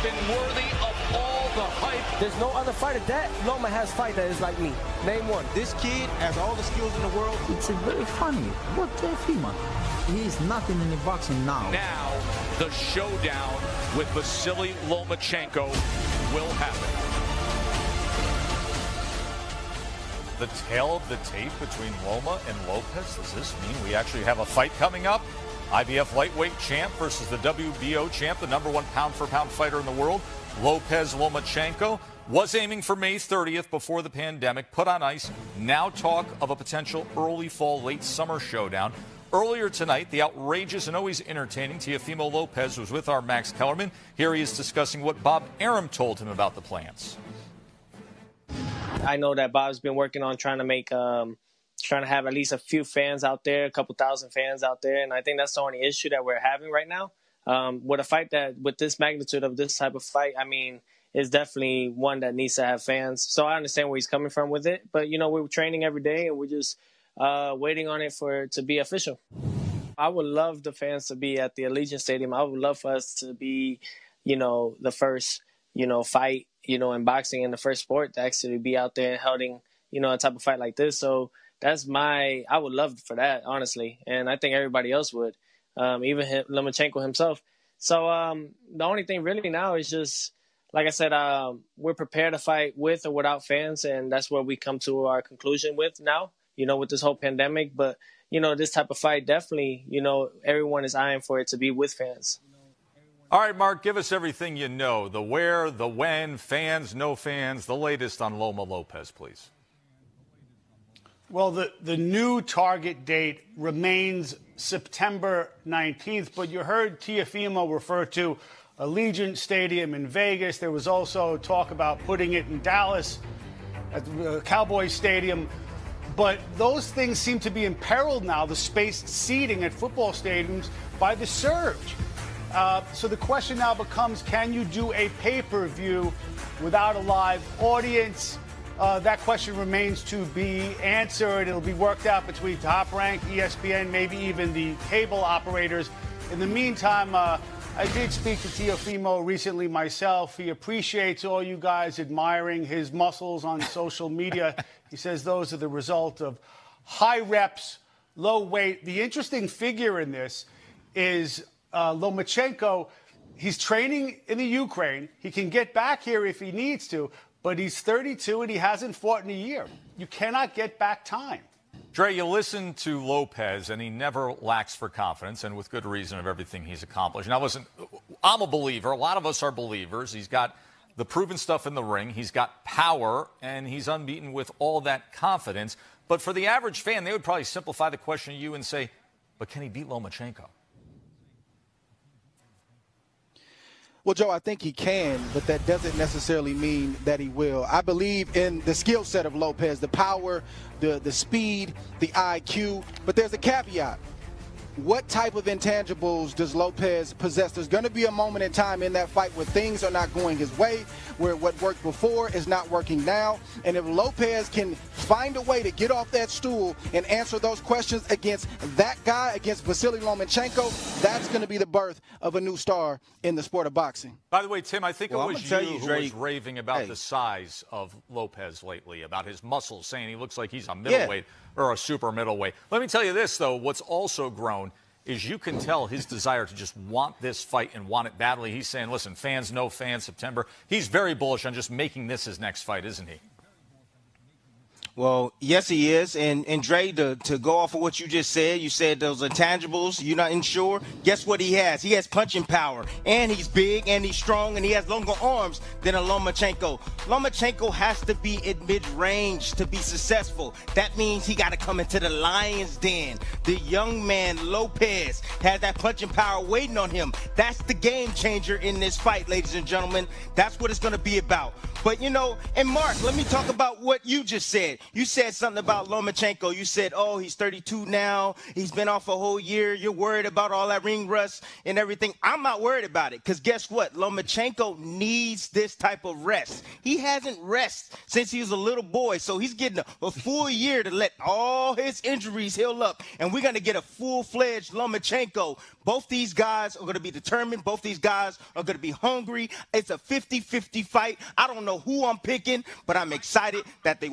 been worthy of all the hype. There's no other fighter that Loma has fight that is like me. Name one. This kid has all the skills in the world. It's very funny. What Teofimo? He's nothing in the boxing now. Now, the showdown with Vasiliy Lomachenko will happen. The tale of the tape between Loma and Lopez. Does this mean we actually have a fight coming up? IBF lightweight champ versus the WBO champ, the #1 pound-for-pound fighter in the world. Lopez Lomachenko was aiming for May 30th before the pandemic, put on ice. Now talk of a potential early fall, late summer showdown. Earlier tonight, the outrageous and always entertaining Teofimo Lopez was with our Max Kellerman. Here he is discussing what Bob Arum told him about the plans. I know that Bob's been working on trying to have at least a few fans out there, a couple thousand fans out there, and I think that's the only issue that we're having right now. With a fight with this magnitude of this type of fight, I mean, is definitely one that needs to have fans. So I understand where he's coming from with it, but we're training every day and we're just waiting on it to be official. I would love the fans to be at the Allegiant Stadium. I would love for us to be, the first, fight, in boxing and the first sport to actually be out there holding, a type of fight like this. So I would love for that, honestly. And I think everybody else would, even Lomachenko himself. So the only thing really now is just, like I said, we're prepared to fight with or without fans. And that's where we come to our conclusion with now, with this whole pandemic. But, this type of fight, definitely, everyone is eyeing for it to be with fans. All right, Mark, give us everything you know. The where, the when, fans, no fans, the latest on Loma Lopez, please. Well, the new target date remains September 19th, but you heard Teofimo refer to Allegiant Stadium in Vegas. There was also talk about putting it in Dallas at the Cowboys Stadium. But those things seem to be imperiled now, the spaced seating at football stadiums, by the surge. So the question now becomes, can you do a pay-per-view without a live audience? That question remains to be answered. It'll be worked out between Top Rank, ESPN, maybe even the cable operators. In the meantime, I did speak to Teofimo recently myself. He appreciates all you guys admiring his muscles on social media. He says those are the result of high reps, low weight. The interesting figure in this is Lomachenko. He's training in the Ukraine. He can get back here if he needs to, but he's 32 and he hasn't fought in a year. You cannot get back time. Dre, you listen to Lopez, and he never lacks for confidence, and with good reason, of everything he's accomplished. Now, listen, I'm a believer. A lot of us are believers. He's got the proven stuff in the ring. He's got power, and he's unbeaten with all that confidence. But for the average fan, they would probably simplify the question to you and say, but can he beat Lomachenko? Well, Joe, I think he can, but that doesn't necessarily mean that he will. I believe in the skill set of Lopez, the power, the speed, the IQ, but there's a caveat. What type of intangibles does Lopez possess? There's going to be a moment in time in that fight where things are not going his way, where what worked before is not working now. And if Lopez can find a way to get off that stool and answer those questions against that guy, against Vasiliy Lomachenko, that's going to be the birth of a new star in the sport of boxing. By the way, Tim, I think it was you who was raving about the size of Lopez lately, about his muscles, saying he looks like he's a middleweight or a super middleweight. Let me tell you this, though. What's also grown is you can tell his desire to just want this fight and want it badly. He's saying, listen, fans, no fans, September. He's very bullish on just making this his next fight, isn't he? Well, yes, he is. And Dre, to go off of what you just said, you said those intangibles, you're not sure. Guess what he has? He has punching power, and he's big, and he's strong, and he has longer arms than a Lomachenko. Lomachenko has to be in mid-range to be successful. That means he got to come into the lion's den. The young man, Lopez, has that punching power waiting on him. That's the game changer in this fight, ladies and gentlemen. That's what it's going to be about. But, and Mark, let me talk about what you just said. You said something about Lomachenko. You said, oh, he's 32 now. He's been off a whole year. You're worried about all that ring rust and everything. I'm not worried about it because guess what? Lomachenko needs this type of rest. He hasn't rested since he was a little boy, so he's getting a full year to let all his injuries heal up, and we're going to get a full-fledged Lomachenko. Both these guys are going to be determined. Both these guys are going to be hungry. It's a 50-50 fight. I don't know who I'm picking, but I'm excited that they